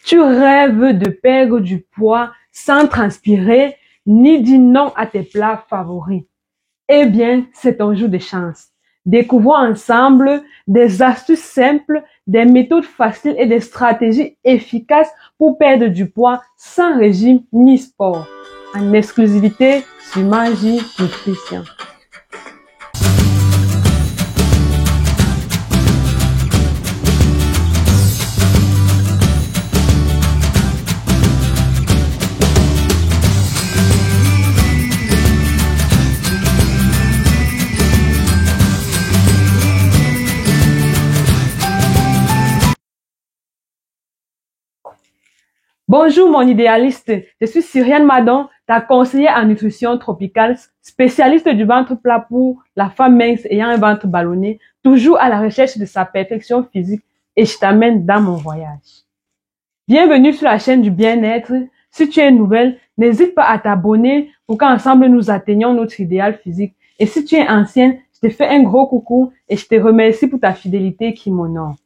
Tu rêves de perdre du poids sans transpirer, ni dire non à tes plats favoris. Eh bien, c'est ton jour de chance. Découvrons ensemble des astuces simples, des méthodes faciles et des stratégies efficaces pour perdre du poids sans régime ni sport. En exclusivité sur Magie Nutrition. Bonjour mon idéaliste, je suis Cyrienne Madon, ta conseillère en nutrition tropicale, spécialiste du ventre plat pour la femme mince ayant un ventre ballonné, toujours à la recherche de sa perfection physique, et je t'amène dans mon voyage. Bienvenue sur la chaîne du bien-être. Si tu es nouvelle, n'hésite pas à t'abonner pour qu'ensemble nous atteignions notre idéal physique. Et si tu es ancienne, je te fais un gros coucou et je te remercie pour ta fidélité qui m'honore.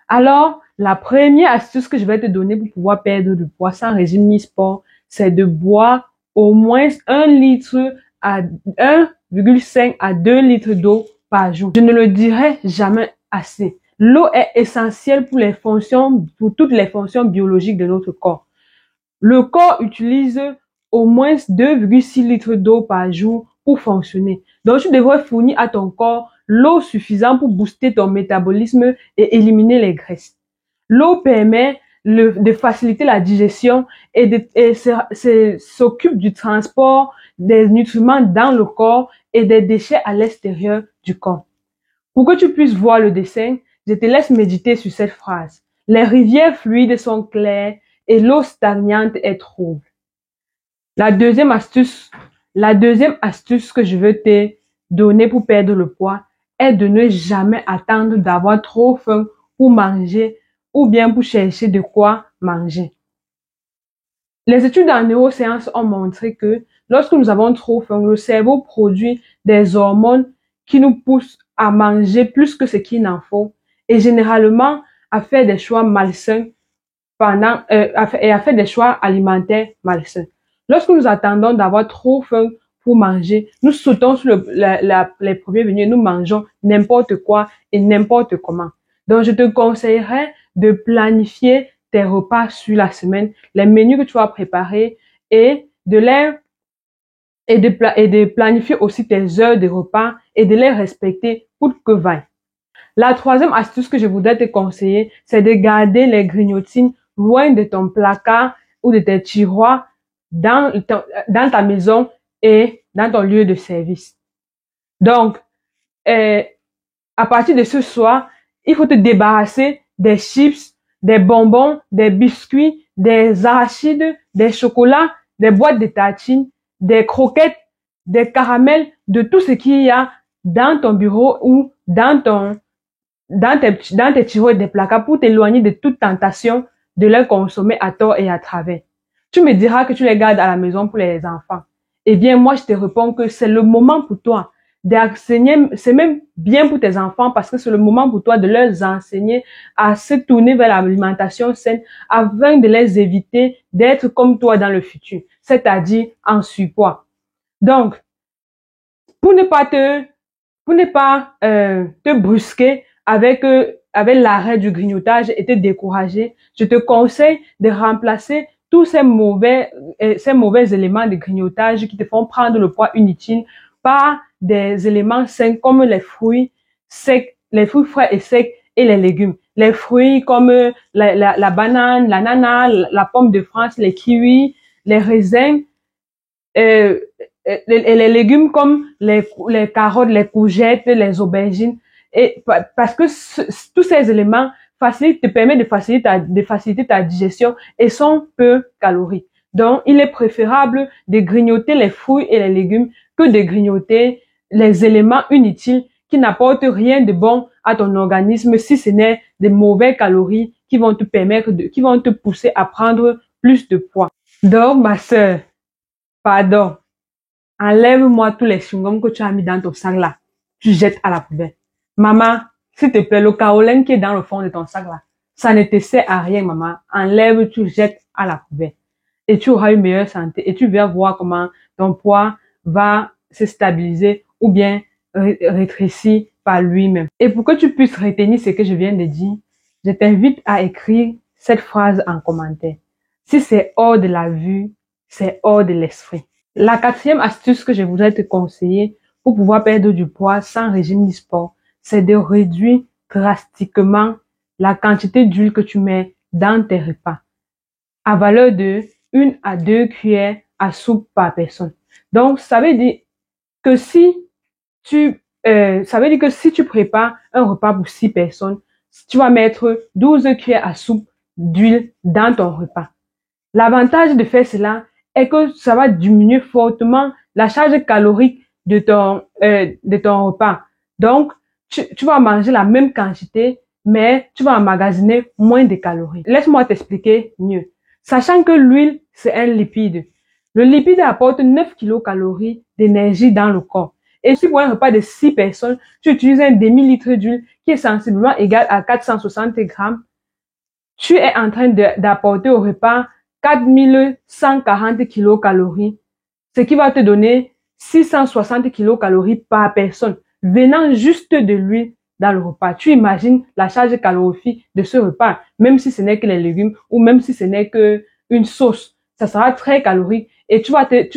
Alors, la première astuce que je vais te donner pour pouvoir perdre du poids sans régime ni sport, c'est de boire au moins 1 litre à 1,5 à 2 litres d'eau par jour. Je ne le dirai jamais assez. L'eau est essentielle pour toutes les fonctions biologiques de notre corps. Le corps utilise au moins 2,6 litres d'eau par jour pour fonctionner. Donc, tu devrais fournir à ton corps l'eau suffisante pour booster ton métabolisme et éliminer les graisses. L'eau permet de faciliter la digestion et s'occupe du transport des nutriments dans le corps et des déchets à l'extérieur du corps. Pour que tu puisses voir le dessin, je te laisse méditer sur cette phrase. Les rivières fluides sont claires et l'eau stagnante est trouble. La deuxième astuce que je veux te donner pour perdre le poids est de ne jamais attendre d'avoir trop faim pour manger ou bien pour chercher de quoi manger. Les études en neurosciences ont montré que lorsque nous avons trop faim, le cerveau produit des hormones qui nous poussent à manger plus que ce qu'il n'en faut et généralement à faire des choix malsains à faire des choix alimentaires malsains. Lorsque nous attendons d'avoir trop faim pour manger, nous sautons sur les premiers venus et nous mangeons n'importe quoi et n'importe comment. Donc, je te conseillerais de planifier tes repas sur la semaine, les menus que tu vas préparer et de planifier aussi tes heures de repas et de les respecter pour que vaille. La troisième astuce que je voudrais te conseiller, c'est de garder les grignotines loin de ton placard ou de tes tiroirs dans ta maison et dans ton lieu de service. Donc, à partir de ce soir, il faut te débarrasser des chips, des bonbons, des biscuits, des arachides, des chocolats, des boîtes de tartines, des croquettes, des caramels, de tout ce qu'il y a dans ton bureau ou dans tes tiroirs et des placards pour t'éloigner de toute tentation de les consommer à tort et à travers. Tu me diras que tu les gardes à la maison pour les enfants. Eh bien, moi, je te réponds que c'est le moment pour toi d'enseigner, c'est même bien pour tes enfants parce que c'est le moment pour toi de leur enseigner à se tourner vers l'alimentation saine afin de les éviter d'être comme toi dans le futur, c'est-à-dire en surpoids. Donc, pour ne pas te brusquer avec l'arrêt du grignotage et te décourager, je te conseille de remplacer tous ces mauvais éléments de grignotage qui te font prendre le poids inutile par des éléments sains comme les fruits secs, les fruits frais et secs et les légumes. Les fruits comme la banane, l'ananas, la pomme de France, les kiwis, les raisins, et les légumes comme les carottes, les courgettes, les aubergines. Et parce que tous ces éléments te permettent de faciliter ta digestion et sont peu caloriques. Donc, il est préférable de grignoter les fruits et les légumes que de grignoter les éléments inutiles qui n'apportent rien de bon à ton organisme si ce n'est des mauvaises calories qui vont te pousser à prendre plus de poids. Donc, ma sœur, pardon, enlève-moi tous les chewing-gums que tu as mis dans ton sac là. Tu jettes à la poubelle. Maman, s'il te plaît, le kaolin qui est dans le fond de ton sac là, ça ne te sert à rien, maman. Enlève, tu jettes à la poubelle. Et tu auras une meilleure santé. Et tu vas voir comment ton poids va se stabiliser ou bien rétrécir par lui-même. Et pour que tu puisses retenir ce que je viens de dire, je t'invite à écrire cette phrase en commentaire. Si c'est hors de la vue, c'est hors de l'esprit. La quatrième astuce que je voudrais te conseiller pour pouvoir perdre du poids sans régime ni sport, c'est de réduire drastiquement la quantité d'huile que tu mets dans tes repas, à valeur de 1 à 2 cuillères à soupe par personne. Donc, ça veut dire que si tu prépares un repas pour 6 personnes, tu vas mettre 12 cuillères à soupe d'huile dans ton repas. L'avantage de faire cela est que ça va diminuer fortement la charge calorique de ton repas. Donc, tu vas manger la même quantité, mais tu vas emmagasiner moins de calories. Laisse-moi t'expliquer mieux. Sachant que l'huile, c'est un lipide. Le lipide apporte 9 kilocalories d'énergie dans le corps. Et si pour un repas de 6 personnes, tu utilises un demi-litre d'huile qui est sensiblement égal à 460 grammes, tu es en train d'apporter au repas 4140 kilocalories, ce qui va te donner 660 kilocalories par personne, venant juste de l'huile dans le repas. Tu imagines la charge calorifique de ce repas, même si ce n'est que les légumes ou même si ce n'est que une sauce. Ça sera très calorique et tu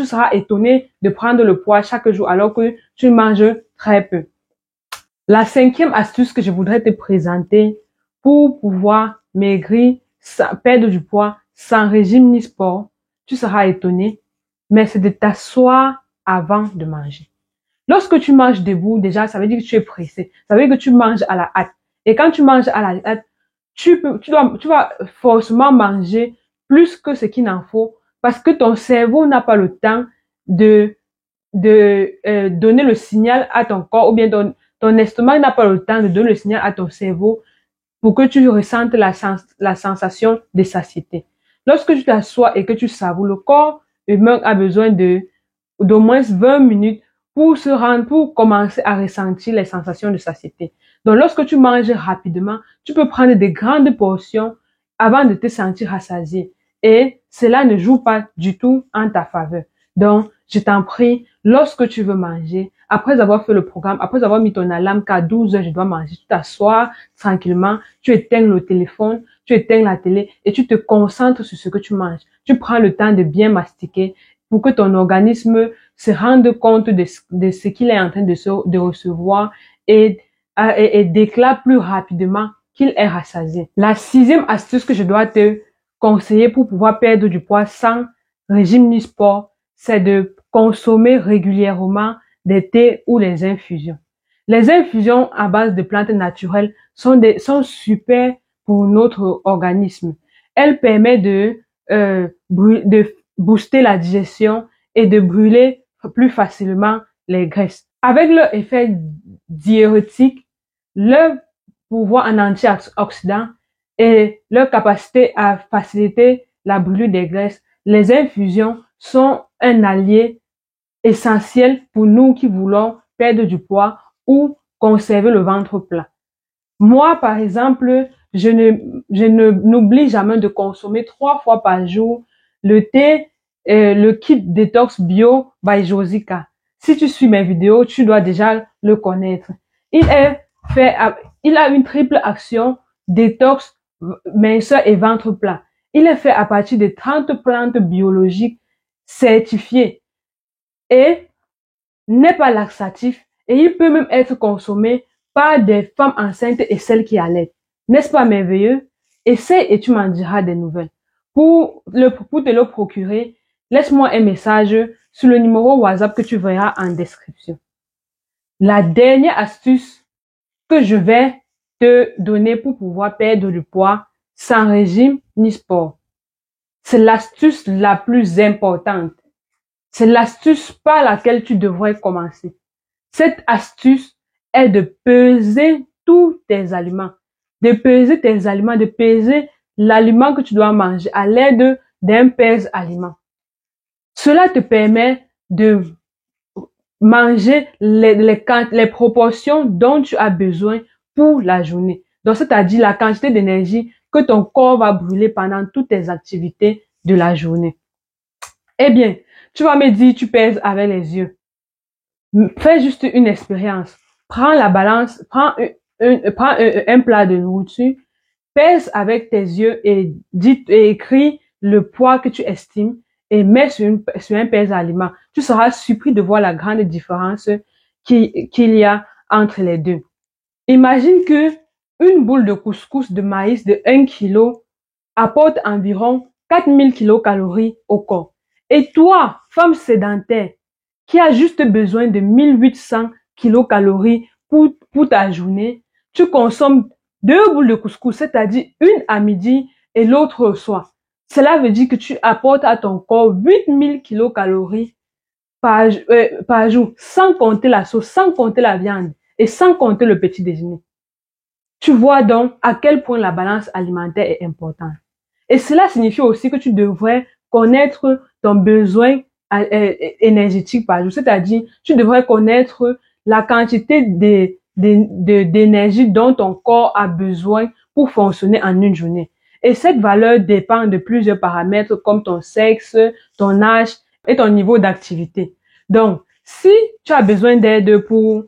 seras étonné de prendre le poids chaque jour alors que tu manges très peu. La cinquième astuce que je voudrais te présenter pour pouvoir maigrir, perdre du poids sans régime ni sport, tu seras étonné, mais c'est de t'asseoir avant de manger. Lorsque tu manges debout, déjà, ça veut dire que tu es pressé. Ça veut dire que tu manges à la hâte. Et quand tu manges à la hâte, tu vas forcément manger plus que ce qu'il n'en faut parce que ton cerveau n'a pas le temps de donner le signal à ton corps ou bien ton estomac n'a pas le temps de donner le signal à ton cerveau pour que tu ressentes la sensation de satiété. Lorsque tu t'assois et que tu savoures, le corps humain a besoin d'au moins 20 minutes pour commencer à ressentir les sensations de satiété. Donc, lorsque tu manges rapidement, tu peux prendre de grandes portions avant de te sentir rassasié. Et cela ne joue pas du tout en ta faveur. Donc, je t'en prie, lorsque tu veux manger, après avoir fait le programme, après avoir mis ton alarme qu'à 12 heures, je dois manger, tu t'assois tranquillement, tu éteins le téléphone, tu éteins la télé et tu te concentres sur ce que tu manges. Tu prends le temps de bien mastiquer pour que ton organisme se rende compte de ce qu'il est en train de recevoir et déclare plus rapidement qu'il est rassasié. La sixième astuce que je dois te conseiller pour pouvoir perdre du poids sans régime ni sport, c'est de consommer régulièrement des thés ou les infusions. Les infusions à base de plantes naturelles sont super pour notre organisme. Elles permettent de booster la digestion et de brûler plus facilement les graisses. Avec leur effet diurétique, leur pouvoir en antioxydant et leur capacité à faciliter la brûlure des graisses, les infusions sont un allié essentiel pour nous qui voulons perdre du poids ou conserver le ventre plat. Moi, par exemple, je n'oublie jamais de consommer 3 fois par jour le thé, le kit détox bio by Josica. Si tu suis mes vidéos, tu dois déjà le connaître. Il a une triple action détox, minceur et ventre plat. Il est fait à partir de 30 plantes biologiques certifiées et n'est pas laxatif et il peut même être consommé par des femmes enceintes et celles qui allaitent. N'est-ce pas merveilleux? Essaye et tu m'en diras des nouvelles. Pour te le procurer, laisse-moi un message sur le numéro WhatsApp que tu verras en description. La dernière astuce que je vais te donner pour pouvoir perdre du poids sans régime ni sport, c'est l'astuce la plus importante. C'est l'astuce par laquelle tu devrais commencer. Cette astuce est de peser tous tes aliments. De peser tes aliments, de peser l'aliment que tu dois manger à l'aide d'un pèse-aliment. Cela te permet de manger les proportions dont tu as besoin pour la journée. Donc, c'est-à-dire la quantité d'énergie que ton corps va brûler pendant toutes tes activités de la journée. Eh bien, tu vas me dire, tu pèses avec les yeux. Fais juste une expérience. Prends la balance, prends un plat de nourriture, pèse avec tes yeux et écris le poids que tu estimes et mets sur un pèse-aliments. Tu seras surpris de voir la grande différence qu'il y a entre les deux. Imagine que une boule de couscous de maïs de 1 kg apporte environ 4000 kilocalories au corps. Et toi, femme sédentaire, qui a juste besoin de 1800 kilocalories pour ta journée, tu consommes 2 boules de couscous, c'est-à-dire une à midi et l'autre au soir. Cela veut dire que tu apportes à ton corps 8000 kilocalories par jour, sans compter la sauce, sans compter la viande et sans compter le petit déjeuner. Tu vois donc à quel point la balance alimentaire est importante. Et cela signifie aussi que tu devrais connaître ton besoin énergétique par jour, c'est-à-dire tu devrais connaître la quantité d'énergie dont ton corps a besoin pour fonctionner en une journée. Et cette valeur dépend de plusieurs paramètres comme ton sexe, ton âge et ton niveau d'activité. Donc, si tu as besoin d'aide pour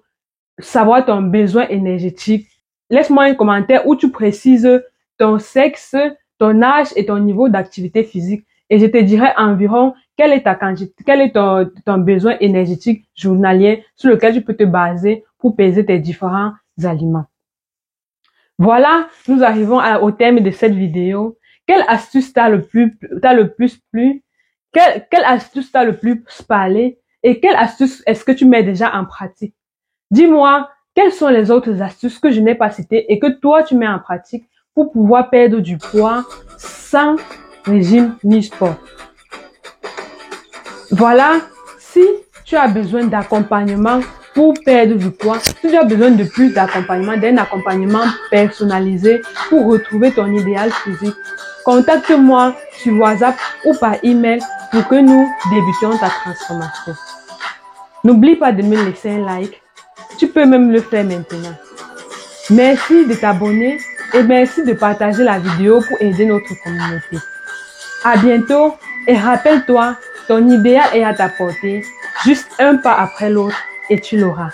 savoir ton besoin énergétique, laisse-moi un commentaire où tu précises ton sexe, ton âge et ton niveau d'activité physique. Et je te dirai environ quelle est ta quantité, quel est ton besoin énergétique journalier sur lequel tu peux te baser pour peser tes différents aliments. Voilà, nous arrivons au terme de cette vidéo. Quelle astuce t'a le plus plu? Quelle astuce t'a le plus parlé? Et quelle astuce est-ce que tu mets déjà en pratique? Dis-moi, quelles sont les autres astuces que je n'ai pas citées et que toi tu mets en pratique pour pouvoir perdre du poids sans régime ni sport? Voilà, si tu as besoin d'accompagnement pour perdre du poids, si tu as besoin de plus d'accompagnement, d'un accompagnement personnalisé pour retrouver ton idéal physique, contacte-moi sur WhatsApp ou par email pour que nous débutions ta transformation. N'oublie pas de me laisser un like. Tu peux même le faire maintenant. Merci de t'abonner et merci de partager la vidéo pour aider notre communauté. À bientôt et rappelle-toi, ton idéal est à ta portée, juste un pas après l'autre et tu l'auras.